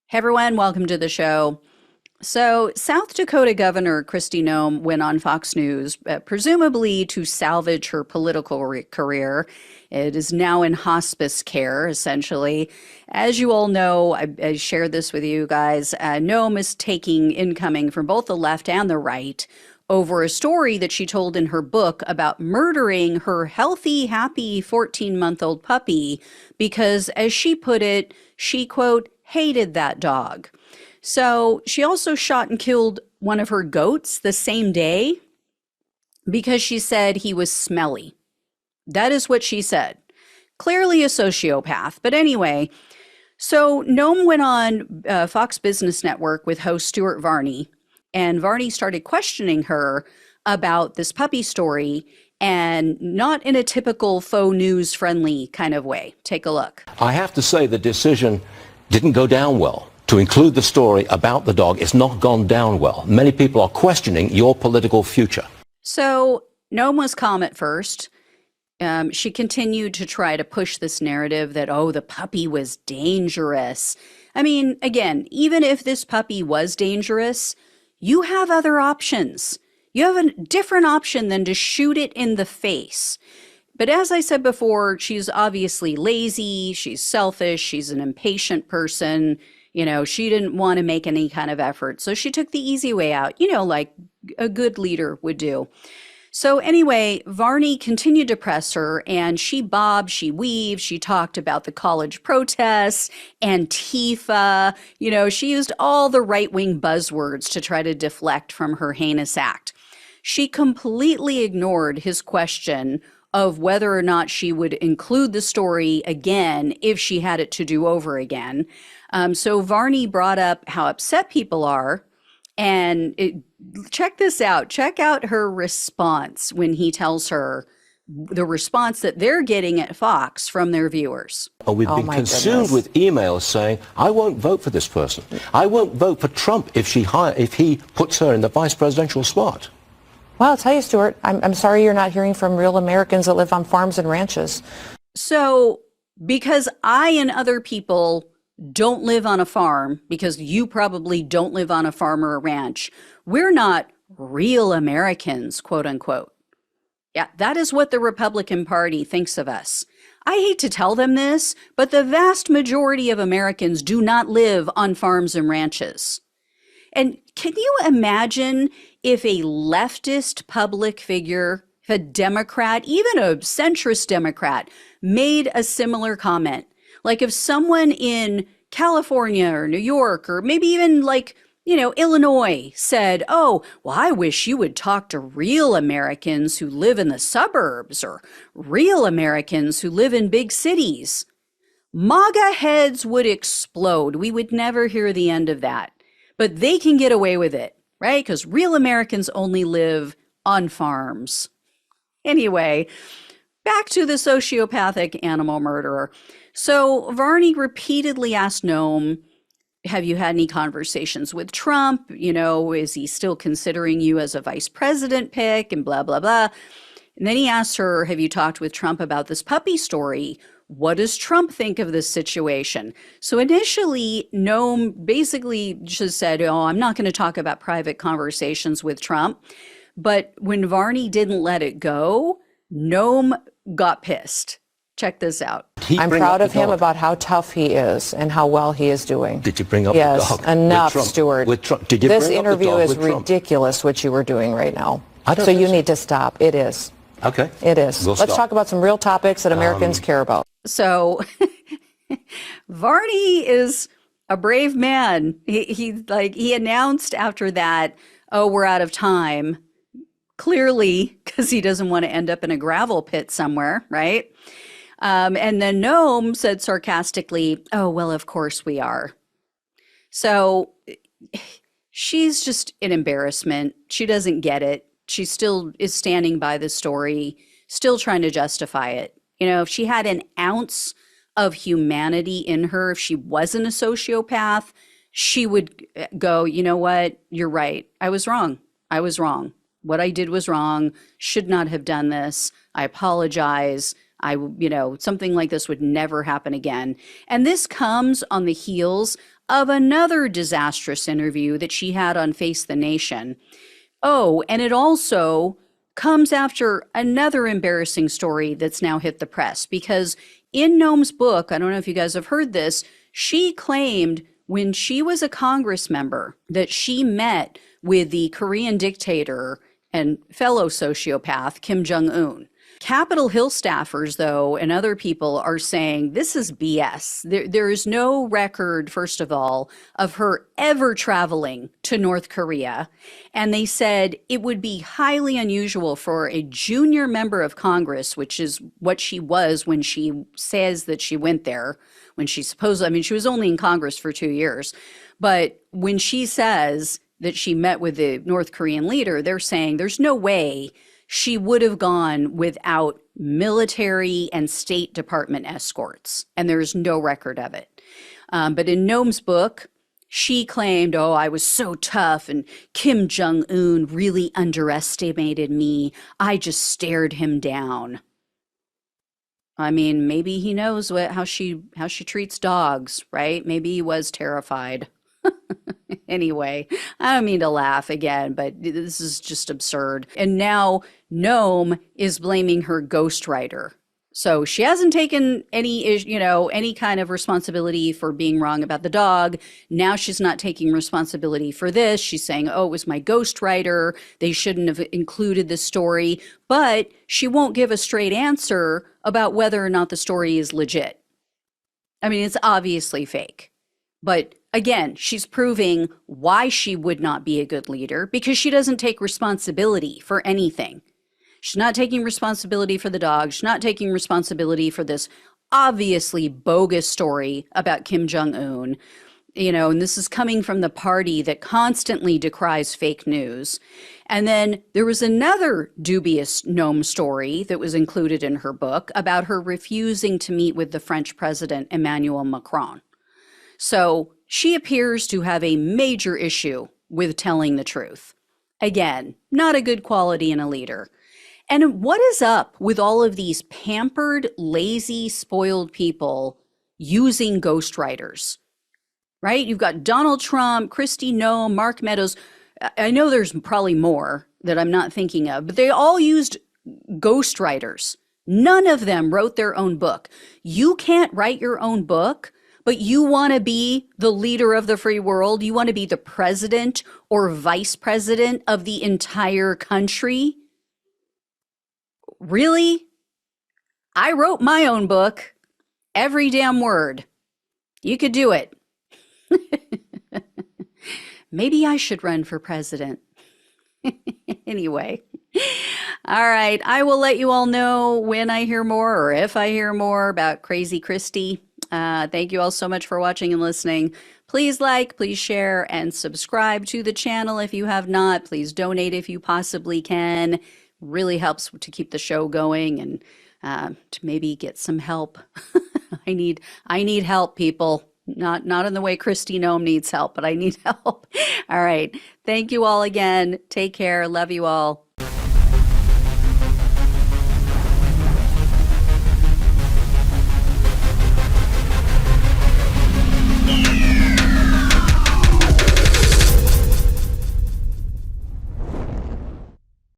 Hey everyone, welcome to the show. So, South Dakota Governor Kristi Noem went on Fox News, presumably to salvage her political career. It is now in hospice care, essentially. As you all know, I shared this with you guys. Noem is taking incoming from both the left and the right over a story that she told in her book about murdering her healthy, happy 14-month-old puppy because, as she put it, she, quote, hated that dog. So she also shot and killed one of her goats the same day because she said he was smelly. That is what she said. Clearly a sociopath. But anyway, so Noem went on Fox Business Network with host Stuart Varney, and Varney started questioning her about this puppy story, and not in a typical faux news friendly kind of way. Take a look. I have to say the decision didn't go down well. To include the story about the dog, it's not gone down well. Many people are questioning your political future. So Noem was calm at first. She continued to try to push this narrative that, oh, the puppy was dangerous. I mean, again, even if this puppy was dangerous, you have other options. You have a different option than to shoot it in the face. But as I said before, she's obviously lazy, she's selfish, she's an impatient person. You know, she didn't want to make any kind of effort. So she took the easy way out, like a good leader would do. So anyway, Varney continued to press her, and she bobbed, she weaved, she talked about the college protests, Antifa. She used all the right-wing buzzwords to try to deflect from her heinous act. She completely ignored his question of whether or not she would include the story again if she had it to do over again. So Varney brought up how upset people are, and check this out. Check out her response when he tells her the response that they're getting at Fox from their viewers. We've been consumed with emails saying, I won't vote for this person. I won't vote for Trump if he puts her in the vice presidential spot. Well, I'll tell you, Stuart, I'm sorry you're not hearing from real Americans that live on farms and ranches. So because I and other people don't live on a farm, because you probably don't live on a farm or a ranch, we're not real Americans, quote unquote. Yeah, that is what the Republican Party thinks of us. I hate to tell them this, but the vast majority of Americans do not live on farms and ranches. And can you imagine if a leftist public figure, if a Democrat, even a centrist Democrat, made a similar comment? Like if someone in California or New York or maybe even Illinois said, oh, well, I wish you would talk to real Americans who live in the suburbs or real Americans who live in big cities. MAGA heads would explode. We would never hear the end of that. But they can get away with it, right? Because real Americans only live on farms. Anyway, back to the sociopathic animal murderer. So Varney repeatedly asked Noem, have you had any conversations with Trump? Is he still considering you as a vice president pick and blah, blah, blah. And then he asked her, have you talked with Trump about this puppy story? What does Trump think of this situation? So initially, Noem basically just said, oh, I'm not going to talk about private conversations with Trump. But when Varney didn't let it go, Noem got pissed. Check this out. I'm proud of him about how tough he is and how well he is doing. Did you bring up the dog? Yes, enough, Stuart. Did you this bring interview up the dog is ridiculous, what you were doing right now. So you need to stop. It is. Okay. It is. Let's talk about some real topics that Americans care about. So Varney is a brave man. He announced after that, oh, we're out of time. Clearly, because he doesn't want to end up in a gravel pit somewhere, right? And then Noem said sarcastically, oh, well, of course we are. So she's just an embarrassment. She doesn't get it. She still is standing by the story, still trying to justify it. If she had an ounce of humanity in her, if she wasn't a sociopath, she would go, you know what? You're right. I was wrong. What I did was wrong. Should not have done this. I apologize. Something like this would never happen again. And this comes on the heels of another disastrous interview that she had on Face the Nation. Oh, and it also comes after another embarrassing story that's now hit the press, because in Noem's book, I don't know if you guys have heard this, she claimed when she was a Congress member that she met with the Korean dictator and fellow sociopath Kim Jong-un. Capitol Hill staffers, though, and other people are saying this is BS. There is no record, first of all, of her ever traveling to North Korea. And they said it would be highly unusual for a junior member of Congress, which is what she was when she says that she went there, when she supposedly, I mean, she was only in Congress for 2 years. But when she says that she met with the North Korean leader, they're saying there's no way she would have gone without military and State Department escorts, and there's no record of it. But in Noem's book, she claimed, oh, I was so tough, and Kim Jong-un really underestimated me. I just stared him down. I mean, maybe he knows how she treats dogs, right? Maybe he was terrified. Anyway, I don't mean to laugh again, but this is just absurd. And now Noem is blaming her ghostwriter. So she hasn't taken any kind of responsibility for being wrong about the dog. Now she's not taking responsibility for this. She's saying, oh, it was my ghostwriter. They shouldn't have included the story. But she won't give a straight answer about whether or not the story is legit. I mean, it's obviously fake. But again, she's proving why she would not be a good leader, because she doesn't take responsibility for anything. She's not taking responsibility for the dog. She's not taking responsibility for this obviously bogus story about Kim Jong-un. And this is coming from the party that constantly decries fake news. And then there was another dubious Noem story that was included in her book about her refusing to meet with the French president, Emmanuel Macron. So she appears to have a major issue with telling the truth. Again, not a good quality in a leader. And what is up with all of these pampered, lazy, spoiled people using ghostwriters, right? You've got Donald Trump, Kristi Noem, Mark Meadows. I know there's probably more that I'm not thinking of, but they all used ghostwriters. None of them wrote their own book. You can't write your own book, but you want to be the leader of the free world. You want to be the president or vice president of the entire country. Really? I wrote my own book. Every damn word. You could do it. Maybe I should run for president. Anyway. All right. I will let you all know when I hear more, or if I hear more about Crazy Kristi. Thank you all so much for watching and listening. Please like, please share, and subscribe to the channel if you have not. Please donate if you possibly can. Really helps to keep the show going and to maybe get some help. I need help, people. Not in the way Kristi Noem needs help, but I need help. All right. Thank you all again. Take care. Love you all.